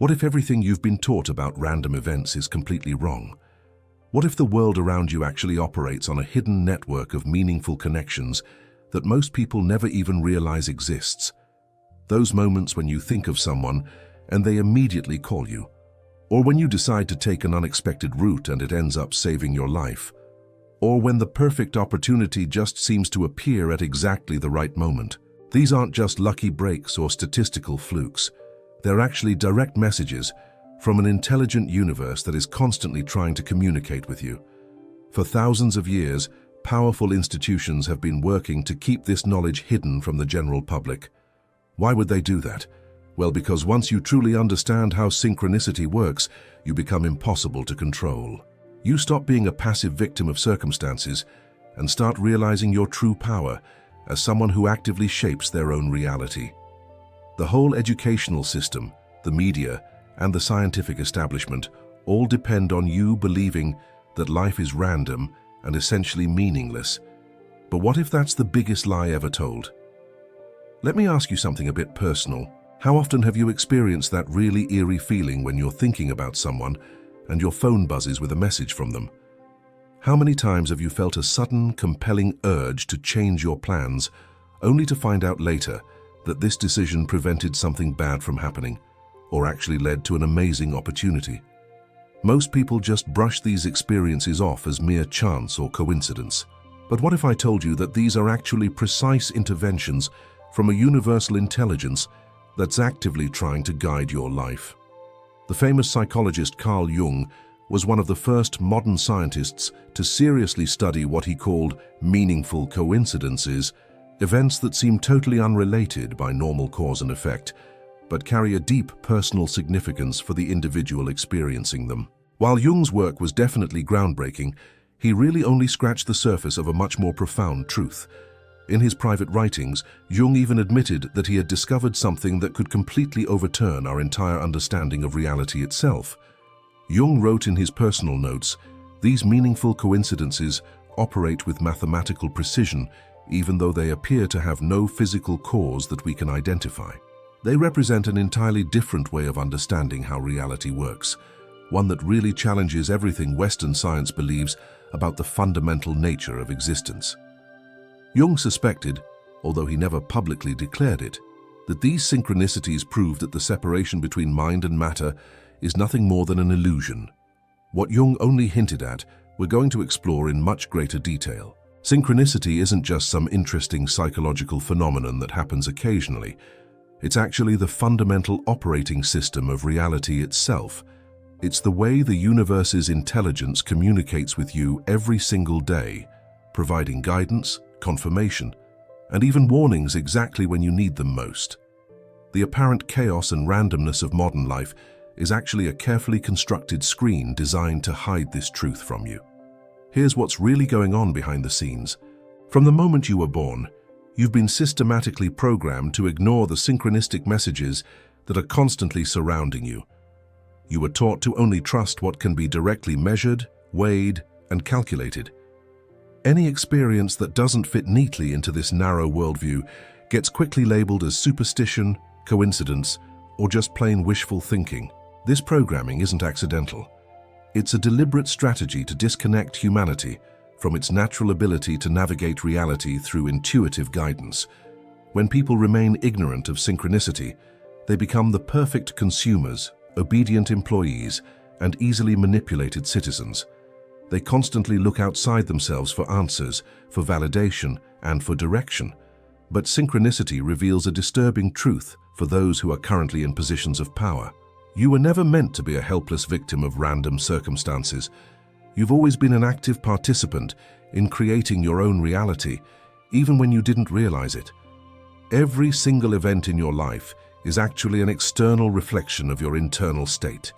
What if everything you've been taught about random events is completely wrong? What if the world around you actually operates on a hidden network of meaningful connections that most people never even realize exists? Those moments when you think of someone and they immediately call you. Or when you decide to take an unexpected route and it ends up saving your life. Or when the perfect opportunity just seems to appear at exactly the right moment. These aren't just lucky breaks or statistical flukes. They're actually direct messages from an intelligent universe that is constantly trying to communicate with you. For thousands of years, powerful institutions have been working to keep this knowledge hidden from the general public. Why would they do that? Well, because once you truly understand how synchronicity works, you become impossible to control. You stop being a passive victim of circumstances and start realizing your true power as someone who actively shapes their own reality. The whole educational system, the media, and the scientific establishment all depend on you believing that life is random and essentially meaningless. But what if that's the biggest lie ever told? Let me ask you something a bit personal. How often have you experienced that really eerie feeling when you're thinking about someone and your phone buzzes with a message from them? How many times have you felt a sudden, compelling urge to change your plans, only to find out later that this decision prevented something bad from happening, or actually led to an amazing opportunity? Most people just brush these experiences off as mere chance or coincidence. But what if I told you that these are actually precise interventions from a universal intelligence that's actively trying to guide your life? The famous psychologist Carl Jung was one of the first modern scientists to seriously study what he called meaningful coincidences, events that seem totally unrelated by normal cause and effect, but carry a deep personal significance for the individual experiencing them. While Jung's work was definitely groundbreaking, he really only scratched the surface of a much more profound truth. In his private writings, Jung even admitted that he had discovered something that could completely overturn our entire understanding of reality itself. Jung wrote in his personal notes, "These meaningful coincidences operate with mathematical precision, even though they appear to have no physical cause that we can identify. They represent an entirely different way of understanding how reality works, one that really challenges everything Western science believes about the fundamental nature of existence." Jung suspected, although he never publicly declared it, that these synchronicities prove that the separation between mind and matter is nothing more than an illusion. What Jung only hinted at, we're going to explore in much greater detail. Synchronicity isn't just some interesting psychological phenomenon that happens occasionally. It's actually the fundamental operating system of reality itself. It's the way the universe's intelligence communicates with you every single day, providing guidance, confirmation, and even warnings exactly when you need them most. The apparent chaos and randomness of modern life is actually a carefully constructed screen designed to hide this truth from you. Here's what's really going on behind the scenes. From the moment you were born, you've been systematically programmed to ignore the synchronistic messages that are constantly surrounding you. You were taught to only trust what can be directly measured, weighed, and calculated. Any experience that doesn't fit neatly into this narrow worldview gets quickly labeled as superstition, coincidence, or just plain wishful thinking. This programming isn't accidental. It's a deliberate strategy to disconnect humanity from its natural ability to navigate reality through intuitive guidance. When people remain ignorant of synchronicity, they become the perfect consumers, obedient employees, and easily manipulated citizens. They constantly look outside themselves for answers, for validation, and for direction. But synchronicity reveals a disturbing truth for those who are currently in positions of power. You were never meant to be a helpless victim of random circumstances. You've always been an active participant in creating your own reality, even when you didn't realize it. Every single event in your life is actually an external reflection of your internal state.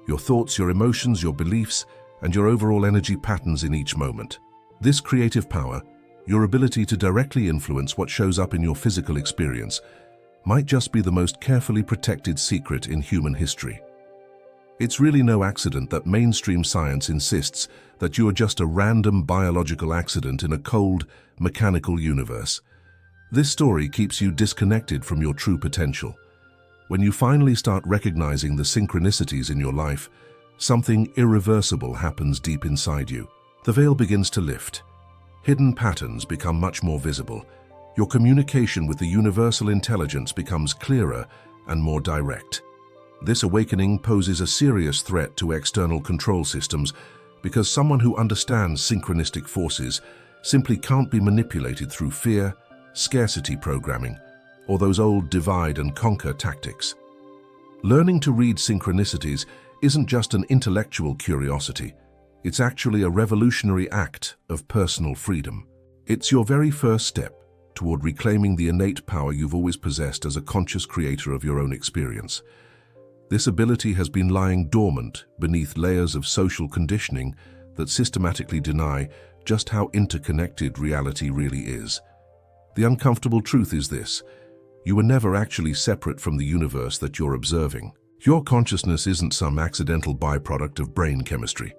Your thoughts, your emotions, your beliefs, and your overall energy patterns in each moment. This creative power, your ability to directly influence what shows up in your physical experience, might just be the most carefully protected secret in human history. It's really no accident that mainstream science insists that you are just a random biological accident in a cold, mechanical universe. This story keeps you disconnected from your true potential. When you finally start recognizing the synchronicities in your life, something irreversible happens deep inside you. The veil begins to lift. Hidden patterns become much more visible. Your communication with the universal intelligence becomes clearer and more direct. This awakening poses a serious threat to external control systems because someone who understands synchronistic forces simply can't be manipulated through fear, scarcity programming, or those old divide and conquer tactics. Learning to read synchronicities isn't just an intellectual curiosity. It's actually a revolutionary act of personal freedom. It's your very first step toward reclaiming the innate power you've always possessed as a conscious creator of your own experience. This ability has been lying dormant beneath layers of social conditioning that systematically deny just how interconnected reality really is. The uncomfortable truth is this: you were never actually separate from the universe that you're observing. Your consciousness isn't some accidental byproduct of brain chemistry.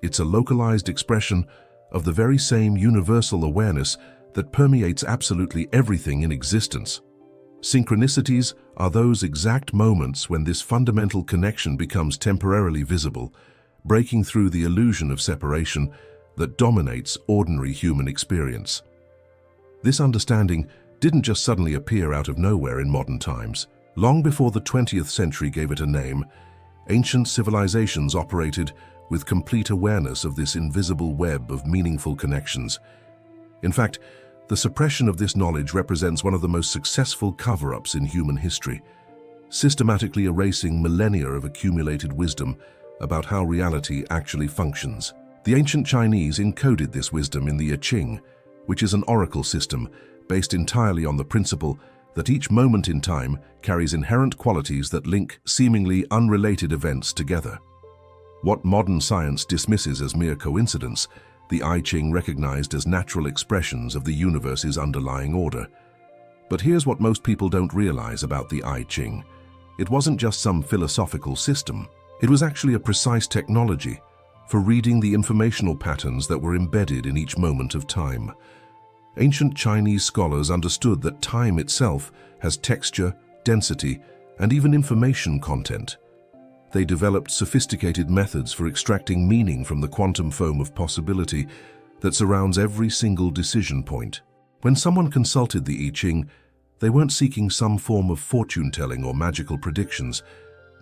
It's a localized expression of the very same universal awareness that permeates absolutely everything in existence. Synchronicities are those exact moments when this fundamental connection becomes temporarily visible, breaking through the illusion of separation that dominates ordinary human experience. This understanding didn't just suddenly appear out of nowhere in modern times. Long before the 20th century gave it a name, ancient civilizations operated with complete awareness of this invisible web of meaningful connections. In fact, the suppression of this knowledge represents one of the most successful cover-ups in human history, systematically erasing millennia of accumulated wisdom about how reality actually functions. The ancient Chinese encoded this wisdom in the I Ching, which is an oracle system based entirely on the principle that each moment in time carries inherent qualities that link seemingly unrelated events together. What modern science dismisses as mere coincidence, the I Ching recognized as natural expressions of the universe's underlying order. But here's what most people don't realize about the I Ching. It wasn't just some philosophical system. It was actually a precise technology for reading the informational patterns that were embedded in each moment of time. Ancient Chinese scholars understood that time itself has texture, density, and even information content. They developed sophisticated methods for extracting meaning from the quantum foam of possibility that surrounds every single decision point. When someone consulted the I Ching, they weren't seeking some form of fortune-telling or magical predictions.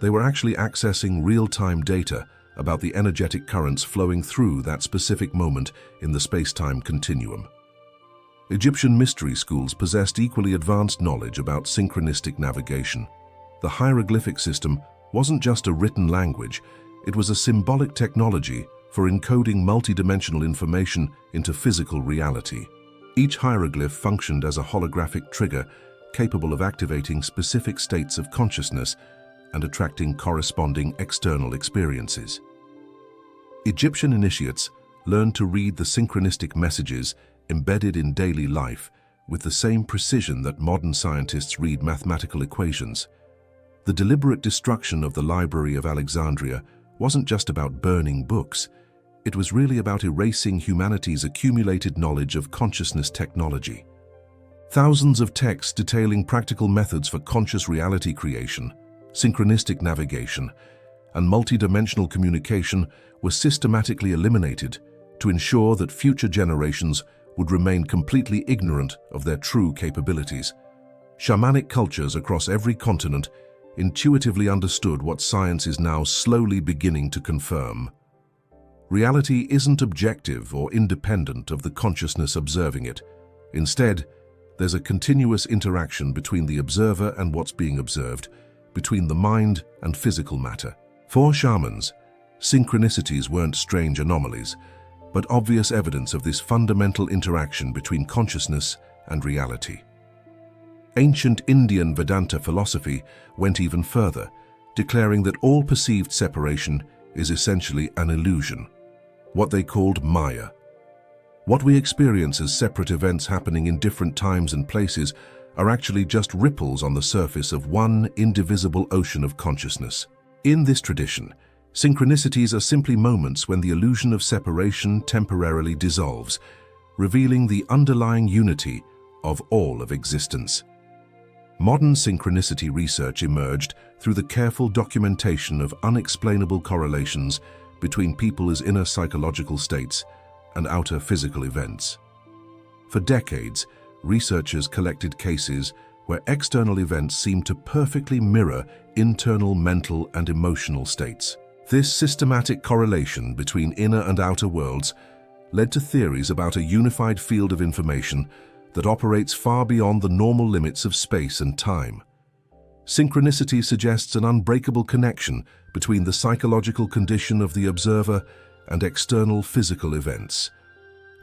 They were actually accessing real-time data about the energetic currents flowing through that specific moment in the space-time continuum. Egyptian mystery schools possessed equally advanced knowledge about synchronistic navigation. The hieroglyphic system wasn't just a written language, it was a symbolic technology for encoding multidimensional information into physical reality. Each hieroglyph functioned as a holographic trigger capable of activating specific states of consciousness and attracting corresponding external experiences. Egyptian initiates learned to read the synchronistic messages embedded in daily life with the same precision that modern scientists read mathematical equations. The deliberate destruction of the Library of Alexandria wasn't just about burning books. It was really about erasing humanity's accumulated knowledge of consciousness technology. Thousands of texts detailing practical methods for conscious reality creation, synchronistic navigation, and multidimensional communication were systematically eliminated to ensure that future generations would remain completely ignorant of their true capabilities. Shamanic cultures across every continent intuitively understood what science is now slowly beginning to confirm. Reality isn't objective or independent of the consciousness observing it. Instead, there's a continuous interaction between the observer and what's being observed, between the mind and physical matter. For shamans, synchronicities weren't strange anomalies, but obvious evidence of this fundamental interaction between consciousness and reality. Ancient Indian Vedanta philosophy went even further, declaring that all perceived separation is essentially an illusion, what they called Maya. What we experience as separate events happening in different times and places are actually just ripples on the surface of one indivisible ocean of consciousness. In this tradition, synchronicities are simply moments when the illusion of separation temporarily dissolves, revealing the underlying unity of all of existence. Modern synchronicity research emerged through the careful documentation of unexplainable correlations between people's inner psychological states and outer physical events. For decades, researchers collected cases where external events seemed to perfectly mirror internal mental and emotional states. This systematic correlation between inner and outer worlds led to theories about a unified field of information that operates far beyond the normal limits of space and time. Synchronicity suggests an unbreakable connection between the psychological condition of the observer and external physical events.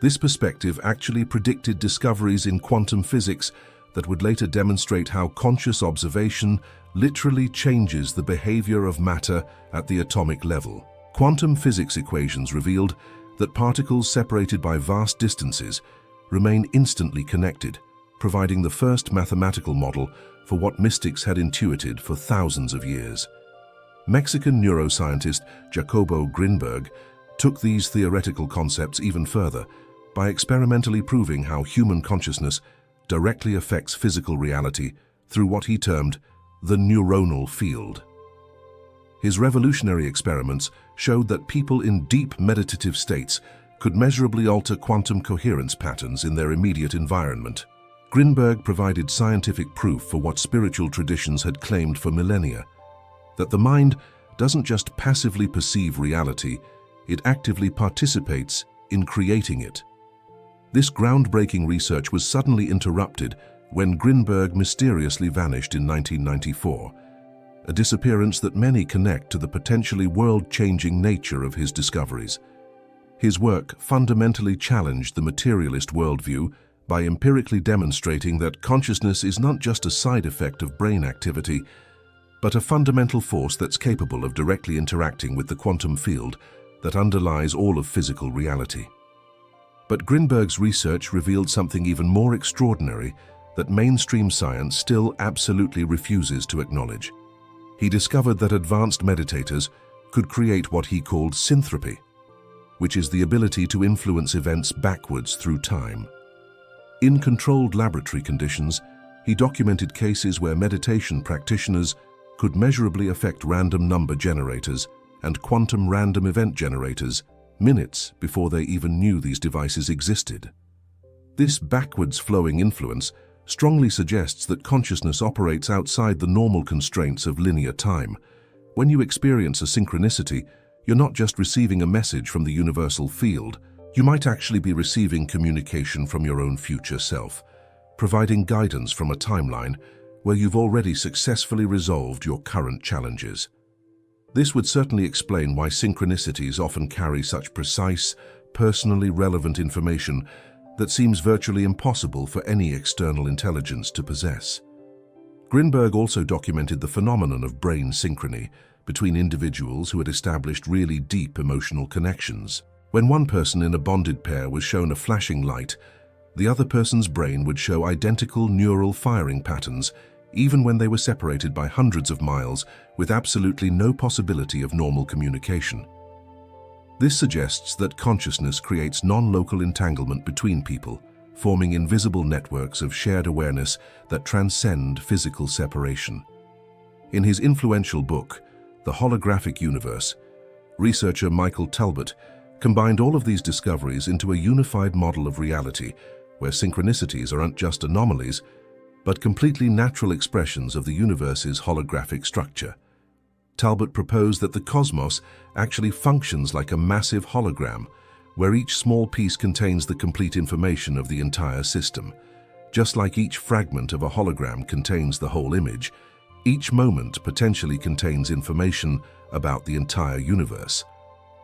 This perspective actually predicted discoveries in quantum physics that would later demonstrate how conscious observation literally changes the behavior of matter at the atomic level. Quantum physics equations revealed that particles separated by vast distances remain instantly connected, providing the first mathematical model for what mystics had intuited for thousands of years. Mexican neuroscientist Jacobo Grinberg took these theoretical concepts even further by experimentally proving how human consciousness directly affects physical reality through what he termed the neuronal field. His revolutionary experiments showed that people in deep meditative states could measurably alter quantum coherence patterns in their immediate environment. Grinberg provided scientific proof for what spiritual traditions had claimed for millennia, that the mind doesn't just passively perceive reality, it actively participates in creating it. This groundbreaking research was suddenly interrupted when Grinberg mysteriously vanished in 1994, a disappearance that many connect to the potentially world-changing nature of his discoveries. His work fundamentally challenged the materialist worldview by empirically demonstrating that consciousness is not just a side effect of brain activity, but a fundamental force that's capable of directly interacting with the quantum field that underlies all of physical reality. But Grinberg's research revealed something even more extraordinary that mainstream science still absolutely refuses to acknowledge. He discovered that advanced meditators could create what he called synthropy, which is the ability to influence events backwards through time. In controlled laboratory conditions, he documented cases where meditation practitioners could measurably affect random number generators and quantum random event generators minutes before they even knew these devices existed. This backwards flowing influence strongly suggests that consciousness operates outside the normal constraints of linear time. When you experience a synchronicity, you're not just receiving a message from the universal field, you might actually be receiving communication from your own future self, providing guidance from a timeline where you've already successfully resolved your current challenges. This would certainly explain why synchronicities often carry such precise, personally relevant information that seems virtually impossible for any external intelligence to possess. Grinberg also documented the phenomenon of brain synchrony between individuals who had established really deep emotional connections. When one person in a bonded pair was shown a flashing light, the other person's brain would show identical neural firing patterns, even when they were separated by hundreds of miles with absolutely no possibility of normal communication. This suggests that consciousness creates non-local entanglement between people, forming invisible networks of shared awareness that transcend physical separation. In his influential book, The Holographic Universe, researcher Michael Talbot combined all of these discoveries into a unified model of reality where synchronicities aren't just anomalies, but completely natural expressions of the universe's holographic structure. Talbot proposed that the cosmos actually functions like a massive hologram, where each small piece contains the complete information of the entire system. Just like each fragment of a hologram contains the whole image, each moment potentially contains information about the entire universe.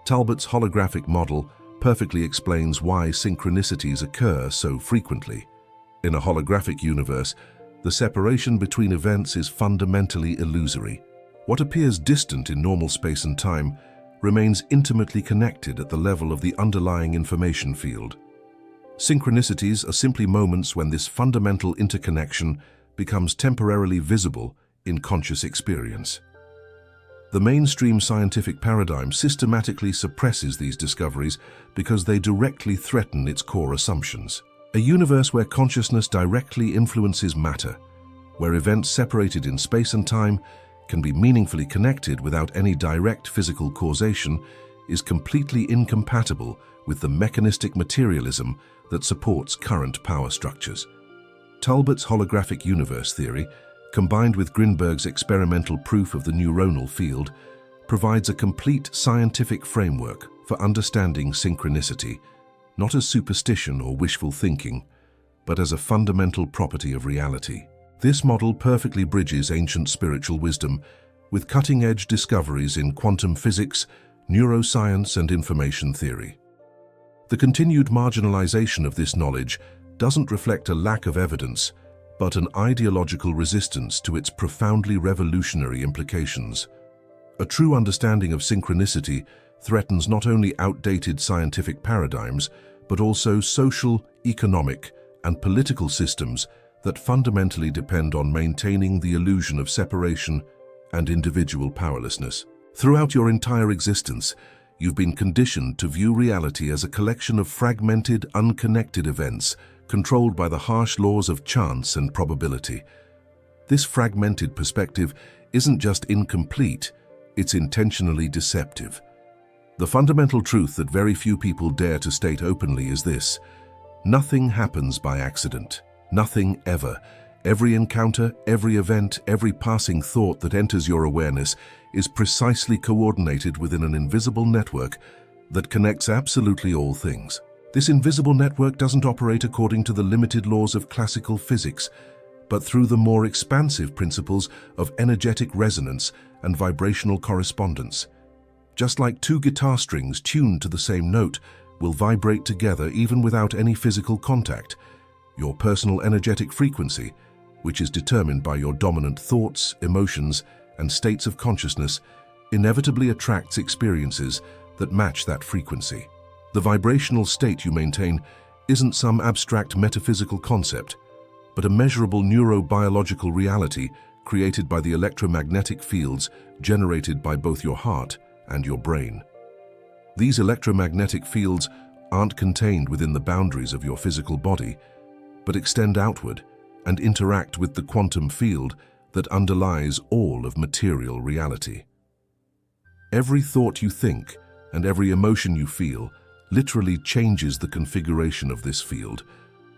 Talbot's holographic model perfectly explains why synchronicities occur so frequently. In a holographic universe, the separation between events is fundamentally illusory. What appears distant in normal space and time remains intimately connected at the level of the underlying information field. Synchronicities are simply moments when this fundamental interconnection becomes temporarily visible in conscious experience. The mainstream scientific paradigm systematically suppresses these discoveries because they directly threaten its core assumptions. A universe where consciousness directly influences matter, where events separated in space and time can be meaningfully connected without any direct physical causation, is completely incompatible with the mechanistic materialism that supports current power structures. Talbot's holographic universe theory, combined with Grinberg's experimental proof of the neuronal field, provides a complete scientific framework for understanding synchronicity, not as superstition or wishful thinking, but as a fundamental property of reality. This model perfectly bridges ancient spiritual wisdom with cutting-edge discoveries in quantum physics, neuroscience, and information theory. The continued marginalization of this knowledge doesn't reflect a lack of evidence, but an ideological resistance to its profoundly revolutionary implications. A true understanding of synchronicity threatens not only outdated scientific paradigms, but also social, economic, and political systems that fundamentally depend on maintaining the illusion of separation and individual powerlessness. Throughout your entire existence, you've been conditioned to view reality as a collection of fragmented, unconnected events controlled by the harsh laws of chance and probability. This fragmented perspective isn't just incomplete, it's intentionally deceptive. The fundamental truth that very few people dare to state openly is this: nothing happens by accident. Nothing ever. Every encounter, every event, every passing thought that enters your awareness is precisely coordinated within an invisible network that connects absolutely all things. This invisible network doesn't operate according to the limited laws of classical physics, but through the more expansive principles of energetic resonance and vibrational correspondence. Just like two guitar strings tuned to the same note will vibrate together even without any physical contact, your personal energetic frequency, which is determined by your dominant thoughts, emotions, and states of consciousness, inevitably attracts experiences that match that frequency. The vibrational state you maintain isn't some abstract metaphysical concept, but a measurable neurobiological reality created by the electromagnetic fields generated by both your heart and your brain. These electromagnetic fields aren't contained within the boundaries of your physical body, but extend outward and interact with the quantum field that underlies all of material reality. Every thought you think and every emotion you feel literally changes the configuration of this field,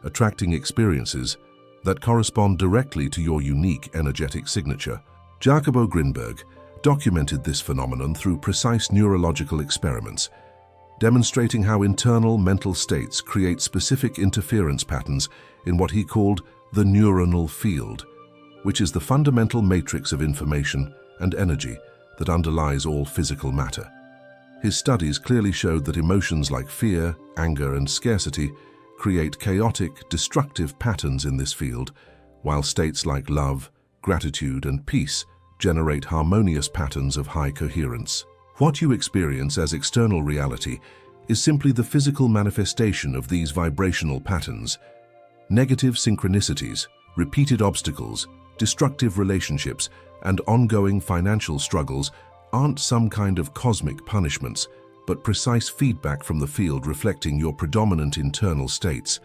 attracting experiences that correspond directly to your unique energetic signature. Jacobo Grinberg documented this phenomenon through precise neurological experiments, demonstrating how internal mental states create specific interference patterns in what he called the neuronal field, which is the fundamental matrix of information and energy that underlies all physical matter. His studies clearly showed that emotions like fear, anger, and scarcity create chaotic, destructive patterns in this field, while states like love, gratitude, and peace generate harmonious patterns of high coherence. What you experience as external reality is simply the physical manifestation of these vibrational patterns. Negative synchronicities, repeated obstacles, destructive relationships, and ongoing financial struggles aren't some kind of cosmic punishments, but precise feedback from the field reflecting your predominant internal states.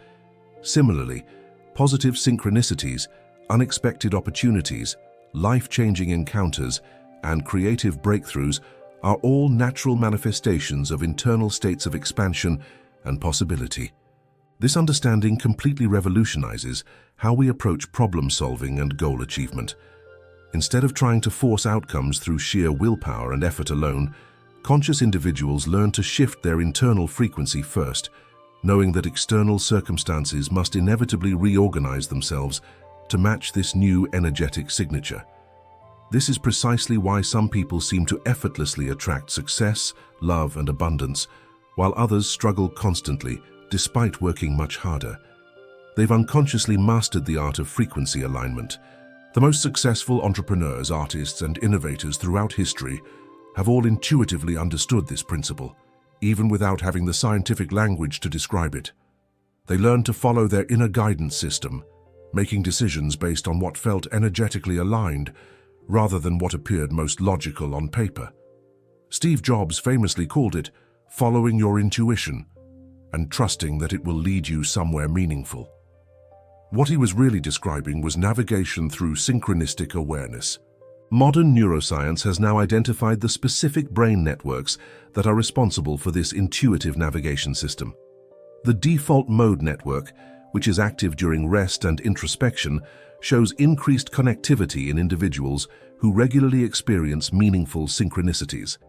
Similarly, positive synchronicities, unexpected opportunities, life-changing encounters, and creative breakthroughs are all natural manifestations of internal states of expansion and possibility. This understanding completely revolutionizes how we approach problem-solving and goal achievement. Instead of trying to force outcomes through sheer willpower and effort alone, conscious individuals learn to shift their internal frequency first, knowing that external circumstances must inevitably reorganize themselves to match this new energetic signature. This is precisely why some people seem to effortlessly attract success, love, and abundance, while others struggle constantly, despite working much harder. They've unconsciously mastered the art of frequency alignment. The most successful entrepreneurs, artists, and innovators throughout history have all intuitively understood this principle, even without having the scientific language to describe it. They learned to follow their inner guidance system, making decisions based on what felt energetically aligned, rather than what appeared most logical on paper. Steve Jobs famously called it following your intuition and trusting that it will lead you somewhere meaningful. What he was really describing was navigation through synchronistic awareness. Modern neuroscience has now identified the specific brain networks that are responsible for this intuitive navigation system. The default mode network, which is active during rest and introspection, shows increased connectivity in individuals who regularly experience meaningful synchronicities.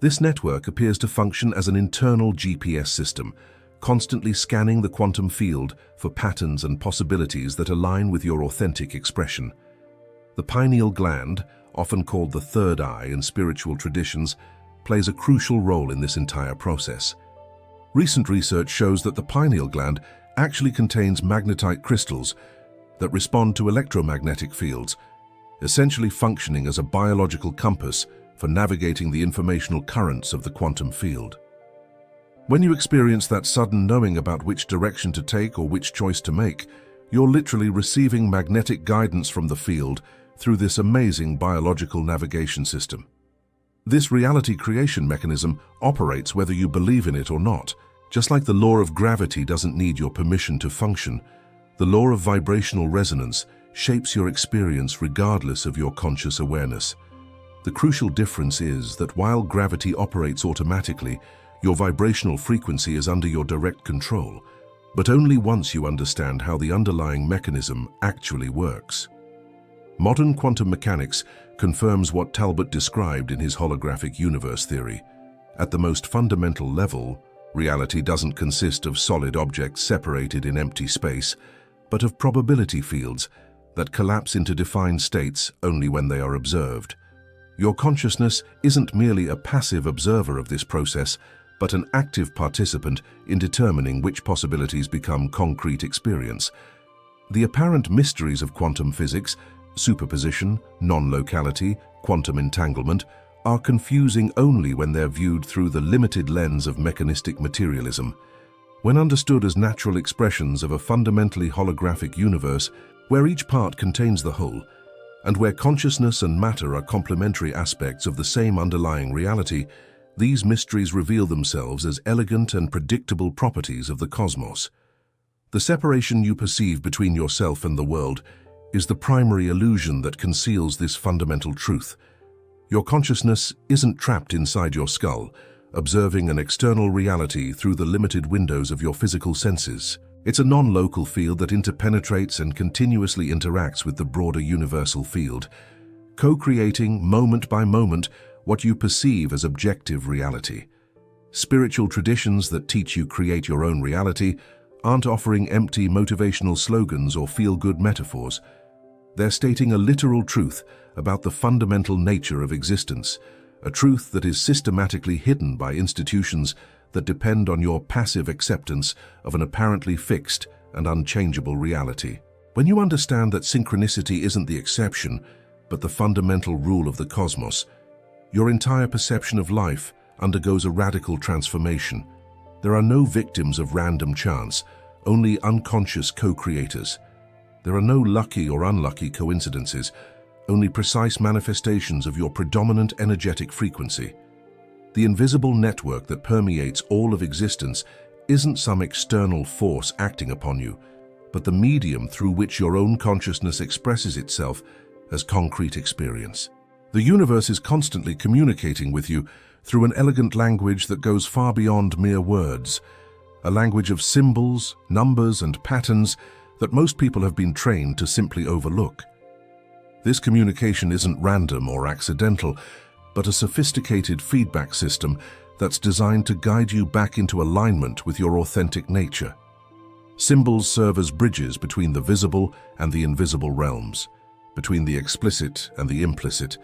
This network appears to function as an internal GPS system, constantly scanning the quantum field for patterns and possibilities that align with your authentic expression. The pineal gland, often called the third eye in spiritual traditions, plays a crucial role in this entire process. Recent research shows that the pineal gland actually contains magnetite crystals that respond to electromagnetic fields, essentially functioning as a biological compass for navigating the informational currents of the quantum field. When you experience that sudden knowing about which direction to take or which choice to make, you're literally receiving magnetic guidance from the field through this amazing biological navigation system. This reality creation mechanism operates whether you believe in it or not. Just like the law of gravity doesn't need your permission to function, the law of vibrational resonance shapes your experience regardless of your conscious awareness. The crucial difference is that while gravity operates automatically, your vibrational frequency is under your direct control, but only once you understand how the underlying mechanism actually works. Modern quantum mechanics confirms what Talbot described in his holographic universe theory. At the most fundamental level, reality doesn't consist of solid objects separated in empty space, but of probability fields that collapse into defined states only when they are observed. Your consciousness isn't merely a passive observer of this process, but an active participant in determining which possibilities become concrete experience. The apparent mysteries of quantum physics, superposition, non-locality, quantum entanglement, are confusing only when they're viewed through the limited lens of mechanistic materialism. When understood as natural expressions of a fundamentally holographic universe where each part contains the whole, and where consciousness and matter are complementary aspects of the same underlying reality, these mysteries reveal themselves as elegant and predictable properties of the cosmos. The separation you perceive between yourself and the world is the primary illusion that conceals this fundamental truth. Your consciousness isn't trapped inside your skull, observing an external reality through the limited windows of your physical senses. It's a non-local field that interpenetrates and continuously interacts with the broader universal field, co-creating moment by moment what you perceive as objective reality. Spiritual traditions that teach you create your own reality aren't offering empty motivational slogans or feel-good metaphors. They're stating a literal truth about the fundamental nature of existence, a truth that is systematically hidden by institutions that depend on your passive acceptance of an apparently fixed and unchangeable reality. When you understand that synchronicity isn't the exception, but the fundamental rule of the cosmos, your entire perception of life undergoes a radical transformation. There are no victims of random chance, only unconscious co-creators. There are no lucky or unlucky coincidences, only precise manifestations of your predominant energetic frequency. The invisible network that permeates all of existence isn't some external force acting upon you, but the medium through which your own consciousness expresses itself as concrete experience. The universe is constantly communicating with you through an elegant language that goes far beyond mere words, a language of symbols, numbers, and patterns that most people have been trained to simply overlook. This communication isn't random or accidental, but a sophisticated feedback system that's designed to guide you back into alignment with your authentic nature. Symbols serve as bridges between the visible and the invisible realms, between the explicit and the implicit,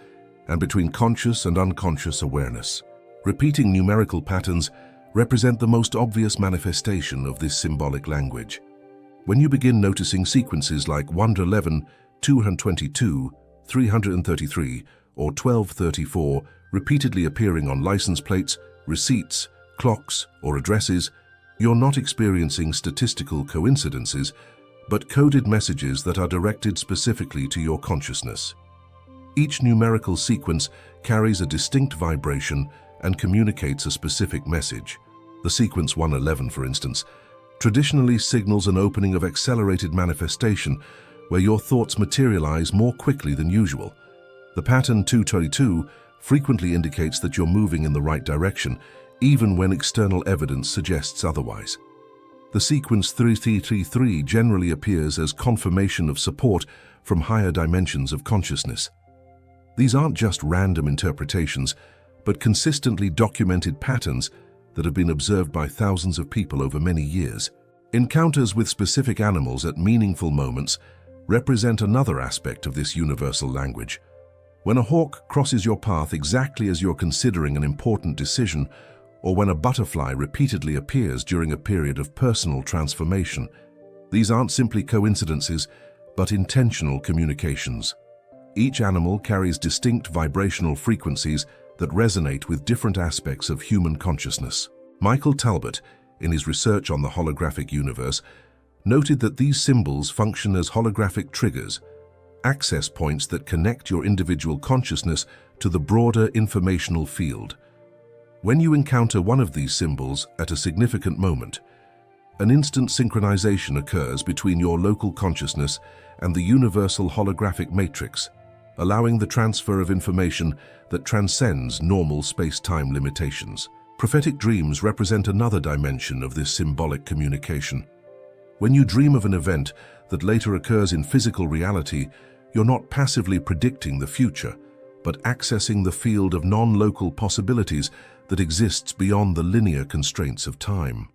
and between conscious and unconscious awareness. Repeating numerical patterns represent the most obvious manifestation of this symbolic language. When you begin noticing sequences like 111, 222, 333, or 1234 repeatedly appearing on license plates, receipts, clocks, or addresses, you're not experiencing statistical coincidences, but coded messages that are directed specifically to your consciousness. Each numerical sequence carries a distinct vibration and communicates a specific message. The sequence 111, for instance, traditionally signals an opening of accelerated manifestation where your thoughts materialize more quickly than usual. The pattern 222 frequently indicates that you're moving in the right direction, even when external evidence suggests otherwise. The sequence 3333 generally appears as confirmation of support from higher dimensions of consciousness. These aren't just random interpretations, but consistently documented patterns that have been observed by thousands of people over many years. Encounters with specific animals at meaningful moments represent another aspect of this universal language. When a hawk crosses your path exactly as you're considering an important decision, or when a butterfly repeatedly appears during a period of personal transformation, these aren't simply coincidences, but intentional communications. Each animal carries distinct vibrational frequencies that resonate with different aspects of human consciousness. Michael Talbot, in his research on the holographic universe, noted that these symbols function as holographic triggers, access points that connect your individual consciousness to the broader informational field. When you encounter one of these symbols at a significant moment, an instant synchronization occurs between your local consciousness and the universal holographic matrix, allowing the transfer of information that transcends normal space-time limitations. Prophetic dreams represent another dimension of this symbolic communication. When you dream of an event that later occurs in physical reality, you're not passively predicting the future, but accessing the field of non-local possibilities that exists beyond the linear constraints of time.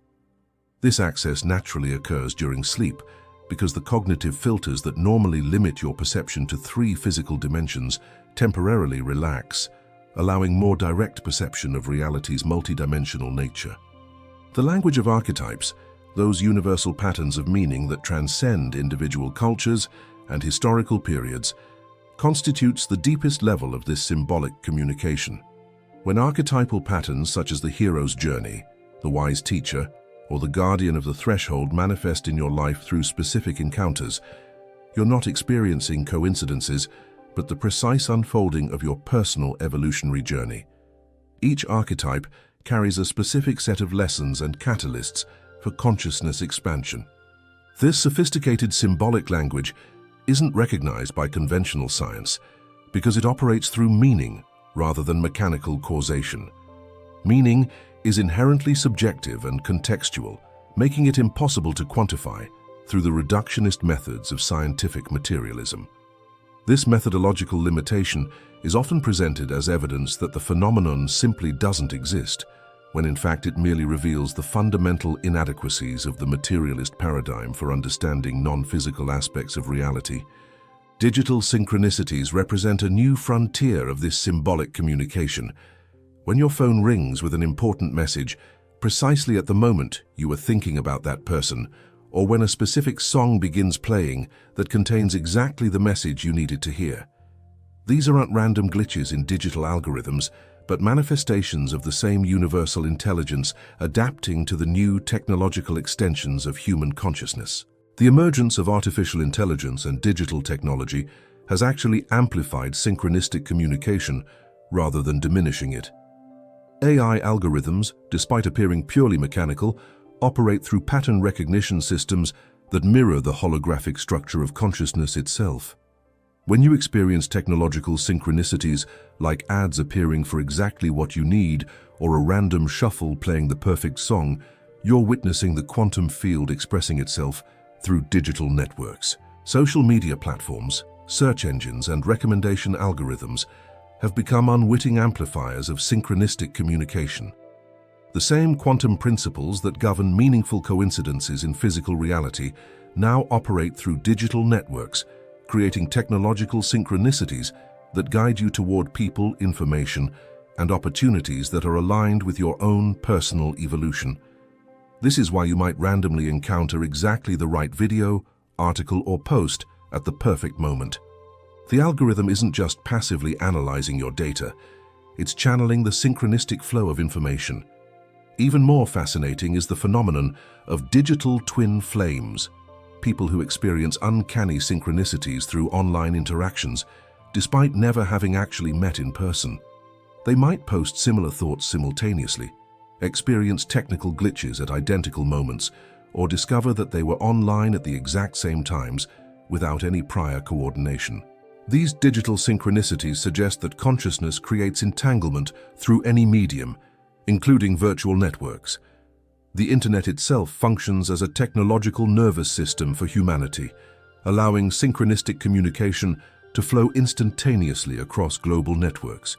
This access naturally occurs during sleep because the cognitive filters that normally limit your perception to 3 physical dimensions temporarily relax, allowing more direct perception of reality's multidimensional nature. The language of archetypes, those universal patterns of meaning that transcend individual cultures and historical periods, constitutes the deepest level of this symbolic communication. When archetypal patterns such as the hero's journey, the wise teacher, or the guardian of the threshold manifest in your life through specific encounters, you're not experiencing coincidences, but the precise unfolding of your personal evolutionary journey. Each archetype carries a specific set of lessons and catalysts for consciousness expansion. This sophisticated symbolic language isn't recognized by conventional science because it operates through meaning rather than mechanical causation. Meaning is inherently subjective and contextual, making it impossible to quantify through the reductionist methods of scientific materialism. This methodological limitation is often presented as evidence that the phenomenon simply doesn't exist, when in fact it merely reveals the fundamental inadequacies of the materialist paradigm for understanding non-physical aspects of reality. Digital synchronicities represent a new frontier of this symbolic communication. When your phone rings with an important message, precisely at the moment you were thinking about that person, or when a specific song begins playing that contains exactly the message you needed to hear. These aren't random glitches in digital algorithms, but manifestations of the same universal intelligence adapting to the new technological extensions of human consciousness. The emergence of artificial intelligence and digital technology has actually amplified synchronistic communication rather than diminishing it. AI algorithms, despite appearing purely mechanical, operate through pattern recognition systems that mirror the holographic structure of consciousness itself. When you experience technological synchronicities like ads appearing for exactly what you need or a random shuffle playing the perfect song, you're witnessing the quantum field expressing itself through digital networks. Social media platforms, search engines, and recommendation algorithms have become unwitting amplifiers of synchronistic communication. The same quantum principles that govern meaningful coincidences in physical reality now operate through digital networks, creating technological synchronicities that guide you toward people, information, and opportunities that are aligned with your own personal evolution. This is why you might randomly encounter exactly the right video, article, or post at the perfect moment. The algorithm isn't just passively analyzing your data, it's channeling the synchronistic flow of information. Even more fascinating is the phenomenon of digital twin flames, people who experience uncanny synchronicities through online interactions, despite never having actually met in person. They might post similar thoughts simultaneously, experience technical glitches at identical moments, or discover that they were online at the exact same times without any prior coordination. These digital synchronicities suggest that consciousness creates entanglement through any medium, including virtual networks. The internet itself functions as a technological nervous system for humanity, allowing synchronistic communication to flow instantaneously across global networks.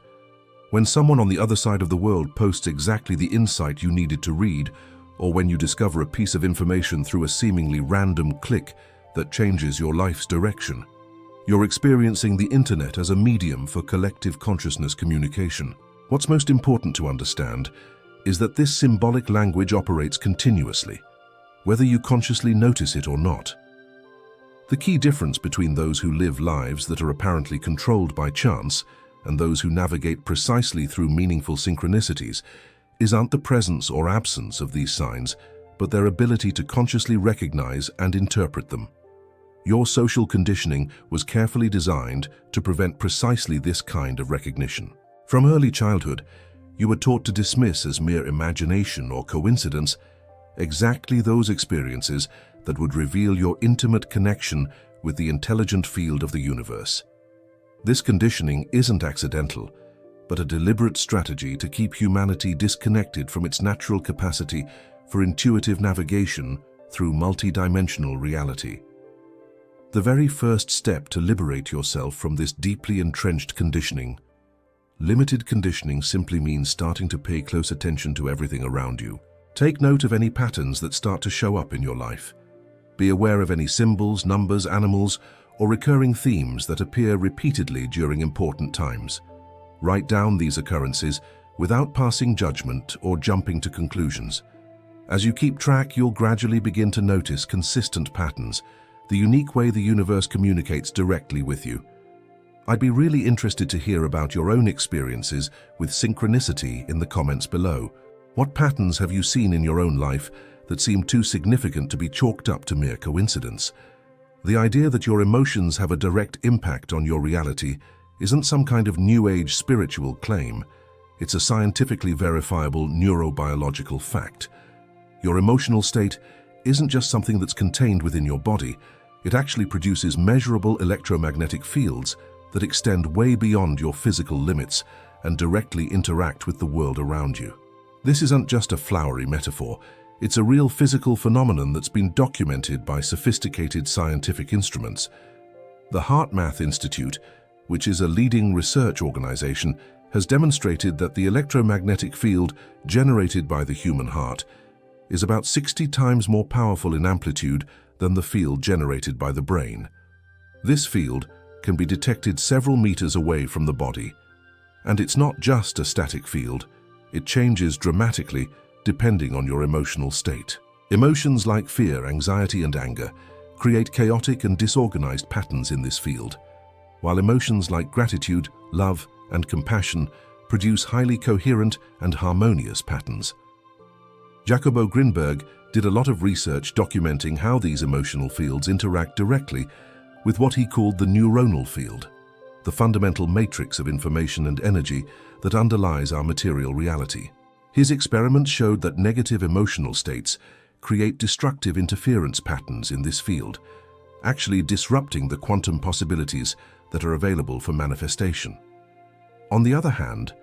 When someone on the other side of the world posts exactly the insight you needed to read, or when you discover a piece of information through a seemingly random click that changes your life's direction, you're experiencing the internet as a medium for collective consciousness communication. What's most important to understand is that this symbolic language operates continuously, whether you consciously notice it or not. The key difference between those who live lives that are apparently controlled by chance and those who navigate precisely through meaningful synchronicities isn't the presence or absence of these signs, but their ability to consciously recognize and interpret them. Your social conditioning was carefully designed to prevent precisely this kind of recognition. From early childhood, you were taught to dismiss as mere imagination or coincidence exactly those experiences that would reveal your intimate connection with the intelligent field of the universe. This conditioning isn't accidental, but a deliberate strategy to keep humanity disconnected from its natural capacity for intuitive navigation through multidimensional reality. The very first step to liberate yourself from this deeply entrenched conditioning. Limited conditioning simply means starting to pay close attention to everything around you. Take note of any patterns that start to show up in your life. Be aware of any symbols, numbers, animals, or recurring themes that appear repeatedly during important times. Write down these occurrences without passing judgment or jumping to conclusions. As you keep track, you'll gradually begin to notice consistent patterns, the unique way the universe communicates directly with you. I'd be really interested to hear about your own experiences with synchronicity in the comments below. What patterns have you seen in your own life that seem too significant to be chalked up to mere coincidence? The idea that your emotions have a direct impact on your reality isn't some kind of New Age spiritual claim. It's a scientifically verifiable neurobiological fact. Your emotional state isn't just something that's contained within your body. It actually produces measurable electromagnetic fields that extend way beyond your physical limits and directly interact with the world around you. This isn't just a flowery metaphor. It's a real physical phenomenon that's been documented by sophisticated scientific instruments. The HeartMath Institute, which is a leading research organization, has demonstrated that the electromagnetic field generated by the human heart is about 60 times more powerful in amplitude than the field generated by the brain. This field can be detected several meters away from the body. And it's not just a static field. It changes dramatically depending on your emotional state. Emotions like fear, anxiety, and anger create chaotic and disorganized patterns in this field, while emotions like gratitude, love, and compassion produce highly coherent and harmonious patterns. Jacobo Grinberg did a lot of research documenting how these emotional fields interact directly with what he called the neuronal field, the fundamental matrix of information and energy that underlies our material reality. His experiments showed that negative emotional states create destructive interference patterns in this field, actually disrupting the quantum possibilities that are available for manifestation. On the other hand,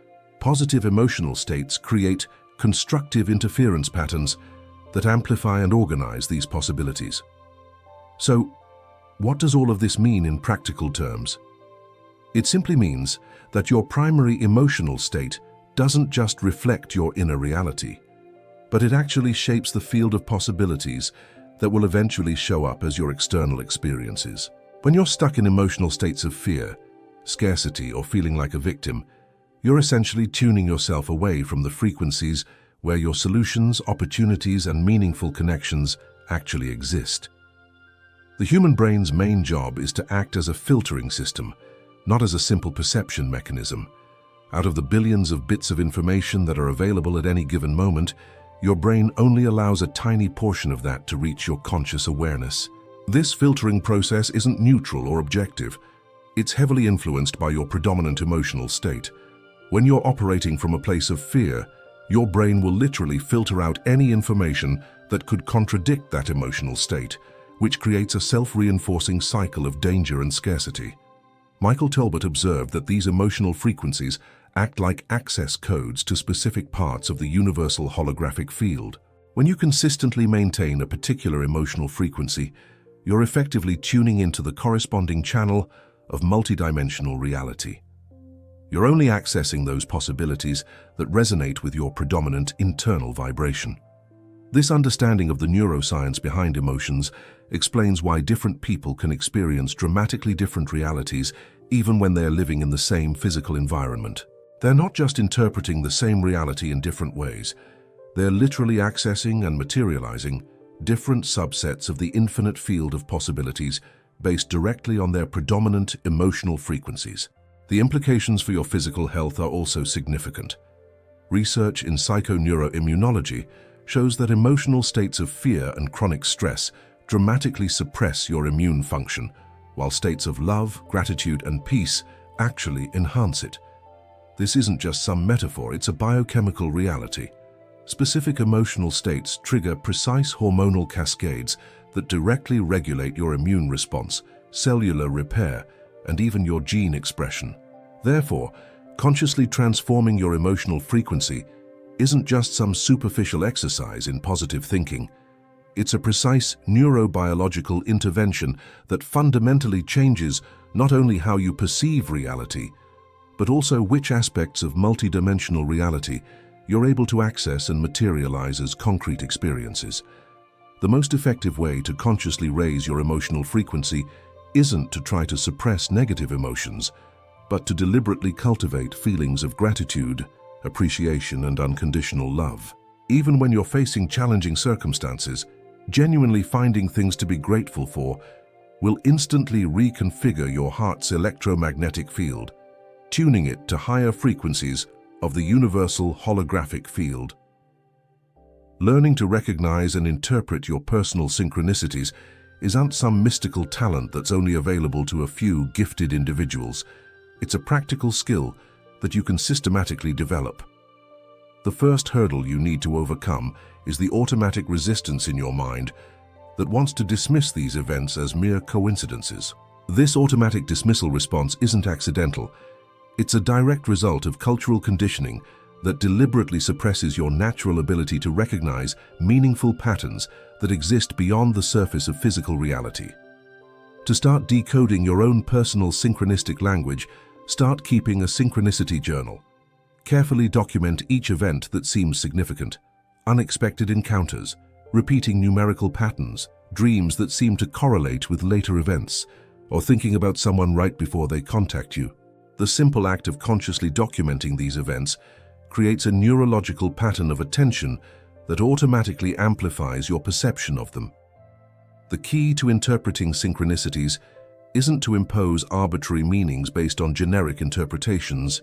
positive emotional states create constructive interference patterns that amplify and organize these possibilities. So, what does all of this mean in practical terms? It simply means that your primary emotional state doesn't just reflect your inner reality, but it actually shapes the field of possibilities that will eventually show up as your external experiences. When you're stuck in emotional states of fear, scarcity, or feeling like a victim, you're essentially tuning yourself away from the frequencies where your solutions, opportunities, and meaningful connections actually exist. The human brain's main job is to act as a filtering system, not as a simple perception mechanism. Out of the billions of bits of information that are available at any given moment, your brain only allows a tiny portion of that to reach your conscious awareness. This filtering process isn't neutral or objective. It's heavily influenced by your predominant emotional state. When you're operating from a place of fear, your brain will literally filter out any information that could contradict that emotional state, which creates a self-reinforcing cycle of danger and scarcity. Michael Talbot observed that these emotional frequencies act like access codes to specific parts of the universal holographic field. When you consistently maintain a particular emotional frequency, you're effectively tuning into the corresponding channel of multidimensional reality. You're only accessing those possibilities that resonate with your predominant internal vibration. This understanding of the neuroscience behind emotions explains why different people can experience dramatically different realities even when they're living in the same physical environment. They're not just interpreting the same reality in different ways. They're literally accessing and materializing different subsets of the infinite field of possibilities based directly on their predominant emotional frequencies. The implications for your physical health are also significant. Research in psychoneuroimmunology shows that emotional states of fear and chronic stress dramatically suppress your immune function, while states of love, gratitude, and peace actually enhance it. This isn't just some metaphor, it's a biochemical reality. Specific emotional states trigger precise hormonal cascades that directly regulate your immune response, cellular repair, and even your gene expression. Therefore, consciously transforming your emotional frequency isn't just some superficial exercise in positive thinking. It's a precise neurobiological intervention that fundamentally changes not only how you perceive reality, but also which aspects of multidimensional reality you're able to access and materialize as concrete experiences. The most effective way to consciously raise your emotional frequency isn't to try to suppress negative emotions, but to deliberately cultivate feelings of gratitude, appreciation, and unconditional love. Even when you're facing challenging circumstances, genuinely finding things to be grateful for will instantly reconfigure your heart's electromagnetic field, tuning it to higher frequencies of the universal holographic field. Learning to recognize and interpret your personal synchronicities isn't some mystical talent that's only available to a few gifted individuals. It's a practical skill that you can systematically develop. The first hurdle you need to overcome is the automatic resistance in your mind that wants to dismiss these events as mere coincidences. This automatic dismissal response isn't accidental. It's a direct result of cultural conditioning that deliberately suppresses your natural ability to recognize meaningful patterns that exist beyond the surface of physical reality. To start decoding your own personal synchronistic language, start keeping a synchronicity journal. Carefully document each event that seems significant, unexpected encounters, repeating numerical patterns, dreams that seem to correlate with later events, or thinking about someone right before they contact you. The simple act of consciously documenting these events creates a neurological pattern of attention that automatically amplifies your perception of them. The key to interpreting synchronicities isn't to impose arbitrary meanings based on generic interpretations.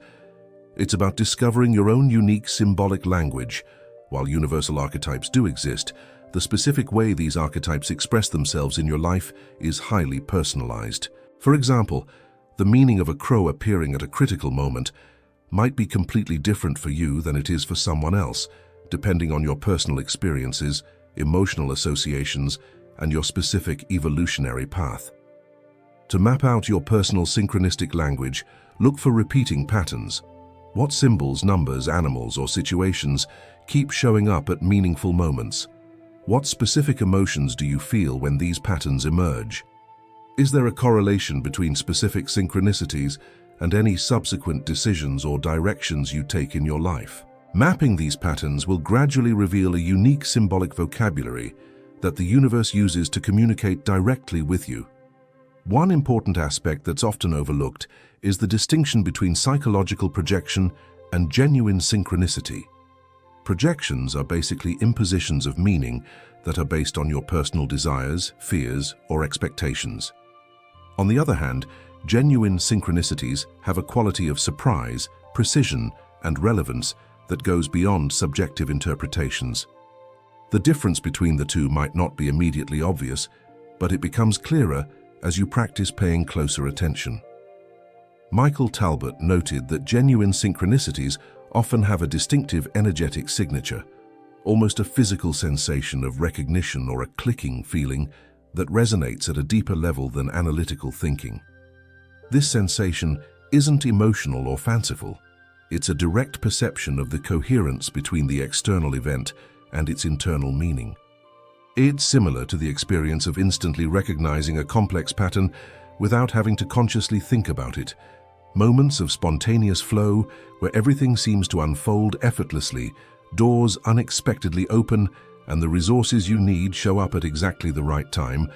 It's about discovering your own unique symbolic language. While universal archetypes do exist, the specific way these archetypes express themselves in your life is highly personalized. For example, the meaning of a crow appearing at a critical moment might be completely different for you than it is for someone else, depending on your personal experiences, emotional associations, and your specific evolutionary path. To map out your personal synchronistic language, look for repeating patterns. What symbols, numbers, animals, or situations keep showing up at meaningful moments? What specific emotions do you feel when these patterns emerge? Is there a correlation between specific synchronicities and any subsequent decisions or directions you take in your life? Mapping these patterns will gradually reveal a unique symbolic vocabulary that the universe uses to communicate directly with you. One important aspect that's often overlooked is the distinction between psychological projection and genuine synchronicity. Projections are basically impositions of meaning that are based on your personal desires, fears, or expectations. On the other hand, genuine synchronicities have a quality of surprise, precision, and relevance that goes beyond subjective interpretations. The difference between the two might not be immediately obvious, but it becomes clearer as you practice paying closer attention. Michael Talbot noted that genuine synchronicities often have a distinctive energetic signature, almost a physical sensation of recognition or a clicking feeling that resonates at a deeper level than analytical thinking. This sensation isn't emotional or fanciful. It's a direct perception of the coherence between the external event and its internal meaning. It's similar to the experience of instantly recognizing a complex pattern without having to consciously think about it. Moments of spontaneous flow where everything seems to unfold effortlessly, doors unexpectedly open, and the resources you need show up at exactly the right time,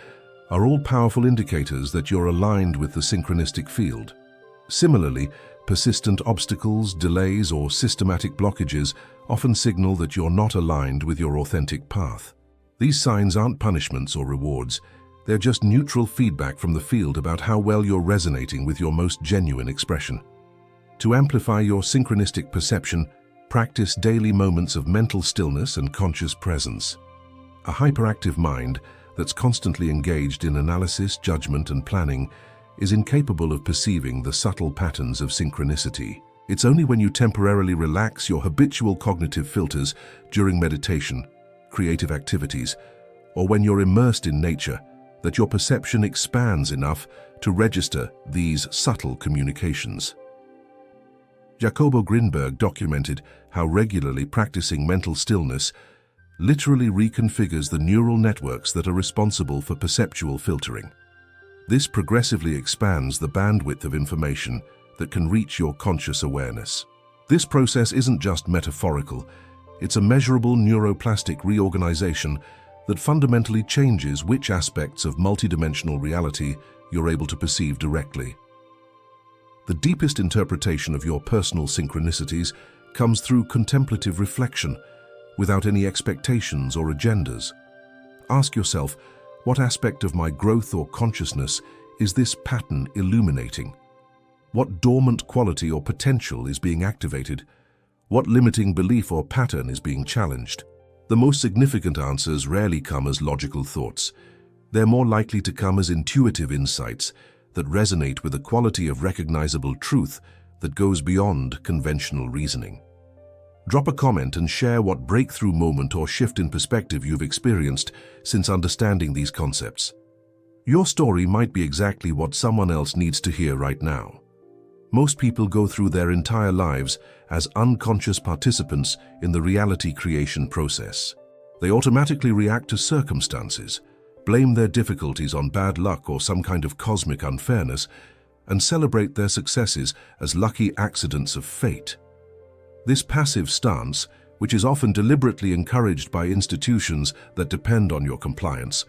are all powerful indicators that you're aligned with the synchronistic field. Similarly, persistent obstacles, delays, or systematic blockages often signal that you're not aligned with your authentic path. These signs aren't punishments or rewards. They're just neutral feedback from the field about how well you're resonating with your most genuine expression. To amplify your synchronistic perception, practice daily moments of mental stillness and conscious presence. A hyperactive mind that's constantly engaged in analysis, judgment, and planning is incapable of perceiving the subtle patterns of synchronicity. It's only when you temporarily relax your habitual cognitive filters during meditation, creative activities, or when you're immersed in nature that your perception expands enough to register these subtle communications. Jacobo Grinberg documented how regularly practicing mental stillness literally reconfigures the neural networks that are responsible for perceptual filtering. This progressively expands the bandwidth of information that can reach your conscious awareness. This process isn't just metaphorical, it's a measurable neuroplastic reorganization that fundamentally changes which aspects of multidimensional reality you're able to perceive directly. The deepest interpretation of your personal synchronicities comes through contemplative reflection, without any expectations or agendas. Ask yourself, what aspect of my growth or consciousness is this pattern illuminating? What dormant quality or potential is being activated? What limiting belief or pattern is being challenged? The most significant answers rarely come as logical thoughts. They're more likely to come as intuitive insights that resonate with a quality of recognizable truth that goes beyond conventional reasoning. Drop a comment and share what breakthrough moment or shift in perspective you've experienced since understanding these concepts. Your story might be exactly what someone else needs to hear right now. Most people go through their entire lives as unconscious participants in the reality creation process. They automatically react to circumstances, blame their difficulties on bad luck or some kind of cosmic unfairness, and celebrate their successes as lucky accidents of fate. This passive stance, which is often deliberately encouraged by institutions that depend on your compliance,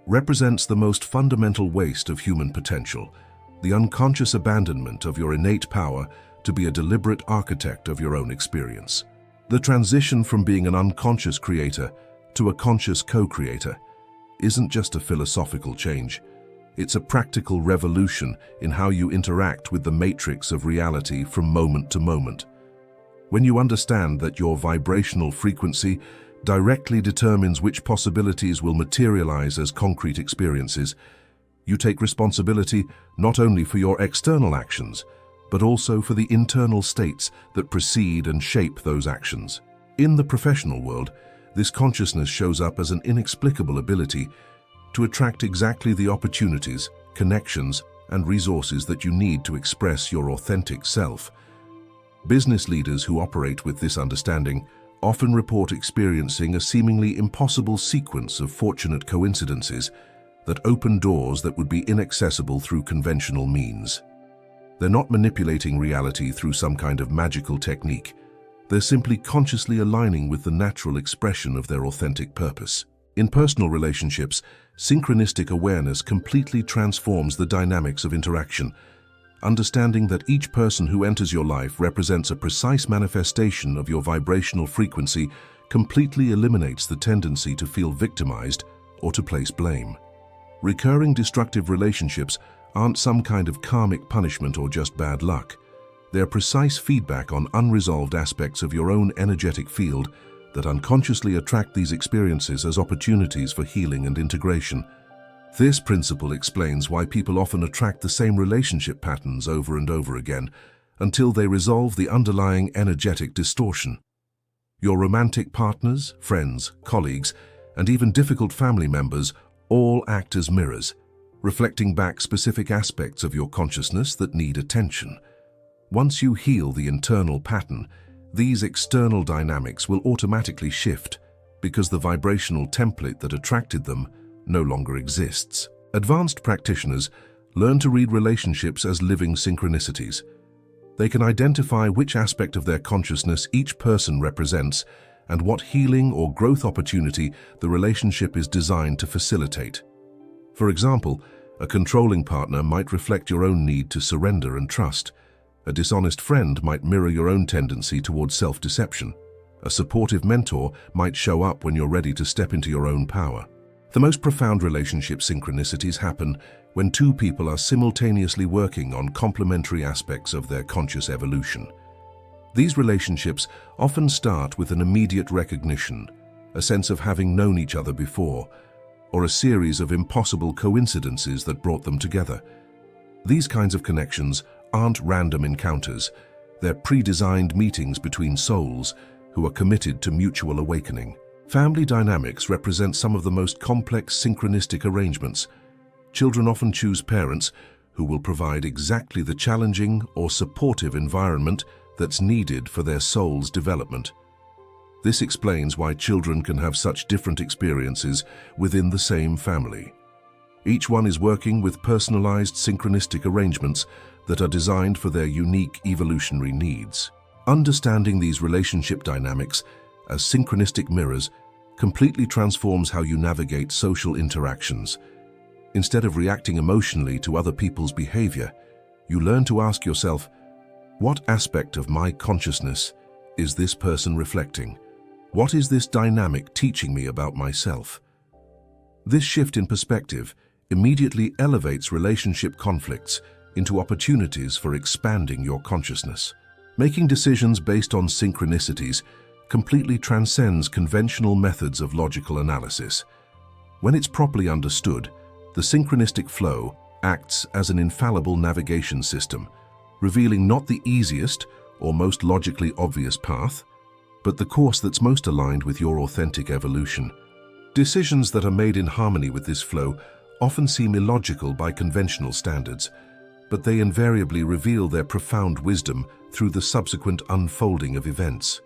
represents the most fundamental waste of human potential, the unconscious abandonment of your innate power to be a deliberate architect of your own experience. The transition from being an unconscious creator to a conscious co-creator isn't just a philosophical change. It's a practical revolution in how you interact with the matrix of reality from moment to moment. When you understand that your vibrational frequency directly determines which possibilities will materialize as concrete experiences, you take responsibility not only for your external actions, but also for the internal states that precede and shape those actions. In the professional world, this consciousness shows up as an inexplicable ability to attract exactly the opportunities, connections, and resources that you need to express your authentic self. Business leaders who operate with this understanding often report experiencing a seemingly impossible sequence of fortunate coincidences that open doors that would be inaccessible through conventional means. They're not manipulating reality through some kind of magical technique. They're simply consciously aligning with the natural expression of their authentic purpose. In personal relationships, synchronistic awareness completely transforms the dynamics of interaction. Understanding that each person who enters your life represents a precise manifestation of your vibrational frequency completely eliminates the tendency to feel victimized or to place blame. Recurring destructive relationships aren't some kind of karmic punishment or just bad luck. They're precise feedback on unresolved aspects of your own energetic field that unconsciously attract these experiences as opportunities for healing and integration. This principle explains why people often attract the same relationship patterns over and over again until they resolve the underlying energetic distortion. Your romantic partners, friends, colleagues, and even difficult family members all act as mirrors, reflecting back specific aspects of your consciousness that need attention. Once you heal the internal pattern, these external dynamics will automatically shift because the vibrational template that attracted them no longer exists. Advanced practitioners learn to read relationships as living synchronicities. They can identify which aspect of their consciousness each person represents and what healing or growth opportunity the relationship is designed to facilitate. For example, a controlling partner might reflect your own need to surrender and trust. A dishonest friend might mirror your own tendency towards self-deception. A supportive mentor might show up when you're ready to step into your own power. The most profound relationship synchronicities happen when two people are simultaneously working on complementary aspects of their conscious evolution. These relationships often start with an immediate recognition, a sense of having known each other before, or a series of impossible coincidences that brought them together. These kinds of connections aren't random encounters, they're pre-designed meetings between souls who are committed to mutual awakening. Family dynamics represent some of the most complex synchronistic arrangements. Children often choose parents who will provide exactly the challenging or supportive environment that's needed for their soul's development. This explains why children can have such different experiences within the same family. Each one is working with personalized synchronistic arrangements that are designed for their unique evolutionary needs. Understanding these relationship dynamics as synchronistic mirrors completely transforms how you navigate social interactions. Instead of reacting emotionally to other people's behavior, you learn to ask yourself, what aspect of my consciousness is this person reflecting? What is this dynamic teaching me about myself? This shift in perspective immediately elevates relationship conflicts into opportunities for expanding your consciousness. Making decisions based on synchronicities completely transcends conventional methods of logical analysis. When it's properly understood, the synchronistic flow acts as an infallible navigation system, revealing not the easiest or most logically obvious path, but the course that's most aligned with your authentic evolution. Decisions that are made in harmony with this flow often seem illogical by conventional standards, but they invariably reveal their profound wisdom through the subsequent unfolding of events.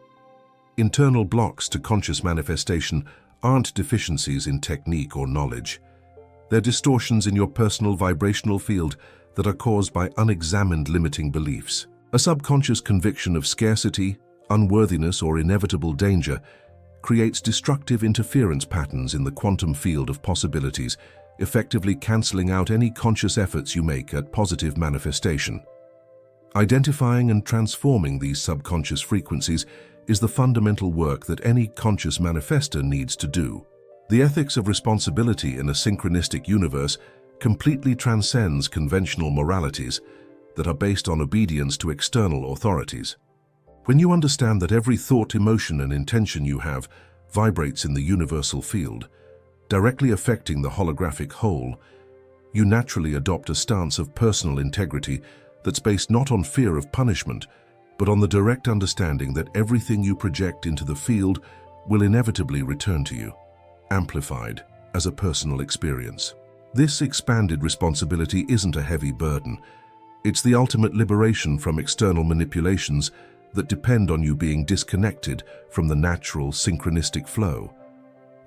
Internal blocks to conscious manifestation aren't deficiencies in technique or knowledge. They're distortions in your personal vibrational field that are caused by unexamined limiting beliefs. A subconscious conviction of scarcity, unworthiness, or inevitable danger creates destructive interference patterns in the quantum field of possibilities, effectively cancelling out any conscious efforts you make at positive manifestation. Identifying and transforming these subconscious frequencies is the fundamental work that any conscious manifestor needs to do. The ethics of responsibility in a synchronistic universe completely transcends conventional moralities that are based on obedience to external authorities. When you understand that every thought, emotion, and intention you have vibrates in the universal field, directly affecting the holographic whole, you naturally adopt a stance of personal integrity that's based not on fear of punishment, but on the direct understanding that everything you project into the field will inevitably return to you, amplified as a personal experience. This expanded responsibility isn't a heavy burden. It's the ultimate liberation from external manipulations that depend on you being disconnected from the natural synchronistic flow.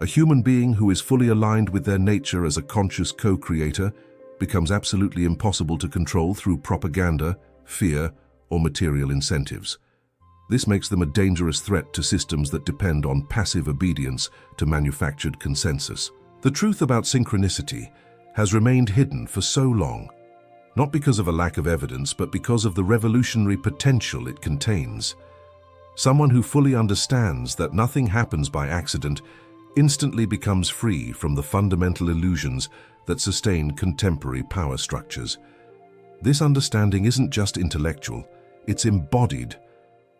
A human being who is fully aligned with their nature as a conscious co-creator becomes absolutely impossible to control through propaganda, fear, or material incentives. This makes them a dangerous threat to systems that depend on passive obedience to manufactured consensus. The truth about synchronicity has remained hidden for so long, not because of a lack of evidence, but because of the revolutionary potential it contains. Someone who fully understands that nothing happens by accident instantly becomes free from the fundamental illusions that sustain contemporary power structures. This understanding isn't just intellectual, it's embodied.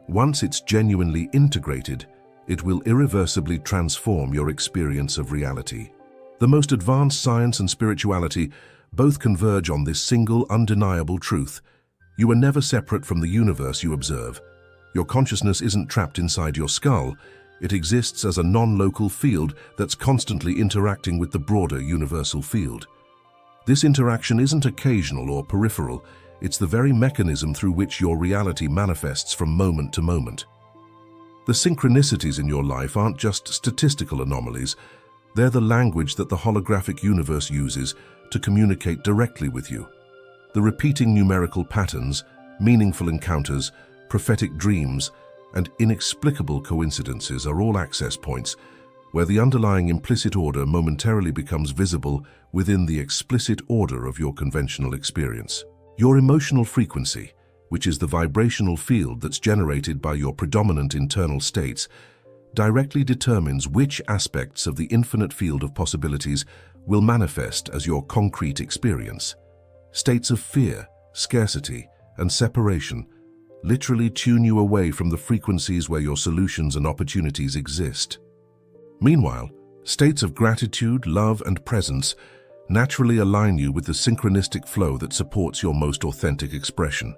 Once it's genuinely integrated, it will irreversibly transform your experience of reality. The most advanced science and spirituality both converge on this single, undeniable truth. You are never separate from the universe you observe. Your consciousness isn't trapped inside your skull. It exists as a non-local field that's constantly interacting with the broader universal field. This interaction isn't occasional or peripheral. It's the very mechanism through which your reality manifests from moment to moment. The synchronicities in your life aren't just statistical anomalies. They're the language that the holographic universe uses to communicate directly with you. The repeating numerical patterns, meaningful encounters, prophetic dreams, and inexplicable coincidences are all access points where the underlying implicit order momentarily becomes visible within the explicit order of your conventional experience. Your emotional frequency, which is the vibrational field that's generated by your predominant internal states, directly determines which aspects of the infinite field of possibilities will manifest as your concrete experience. States of fear, scarcity, and separation literally tune you away from the frequencies where your solutions and opportunities exist. Meanwhile, states of gratitude, love, and presence naturally align you with the synchronistic flow that supports your most authentic expression.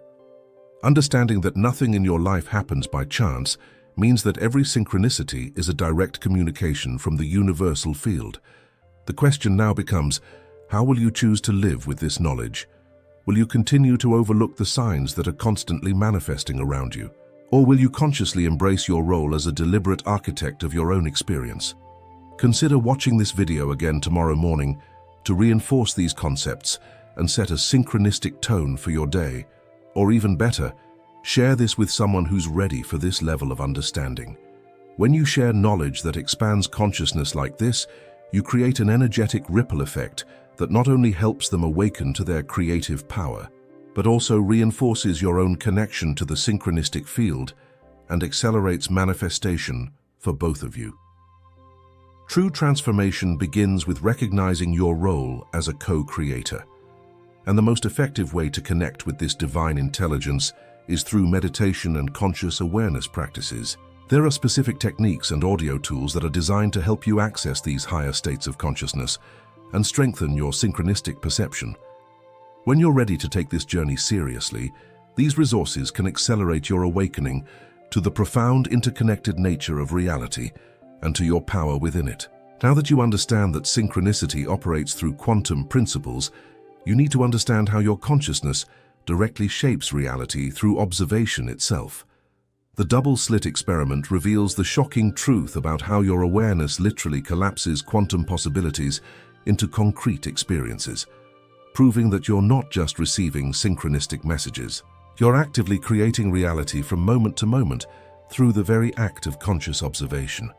Understanding that nothing in your life happens by chance means that every synchronicity is a direct communication from the universal field. The question now becomes, how will you choose to live with this knowledge? Will you continue to overlook the signs that are constantly manifesting around you? Or will you consciously embrace your role as a deliberate architect of your own experience? Consider watching this video again tomorrow morning to reinforce these concepts and set a synchronistic tone for your day. Or even better, share this with someone who's ready for this level of understanding. When you share knowledge that expands consciousness like this, you create an energetic ripple effect that not only helps them awaken to their creative power, but also reinforces your own connection to the synchronistic field and accelerates manifestation for both of you. True transformation begins with recognizing your role as a co-creator. And the most effective way to connect with this divine intelligence is through meditation and conscious awareness practices. There are specific techniques and audio tools that are designed to help you access these higher states of consciousness and strengthen your synchronistic perception. When you're ready to take this journey seriously, these resources can accelerate your awakening to the profound interconnected nature of reality and to your power within it. Now that you understand that synchronicity operates through quantum principles, you need to understand how your consciousness directly shapes reality through observation itself. The double-slit experiment reveals the shocking truth about how your awareness literally collapses quantum possibilities into concrete experiences, proving that you're not just receiving synchronistic messages. You're actively creating reality from moment to moment through the very act of conscious observation.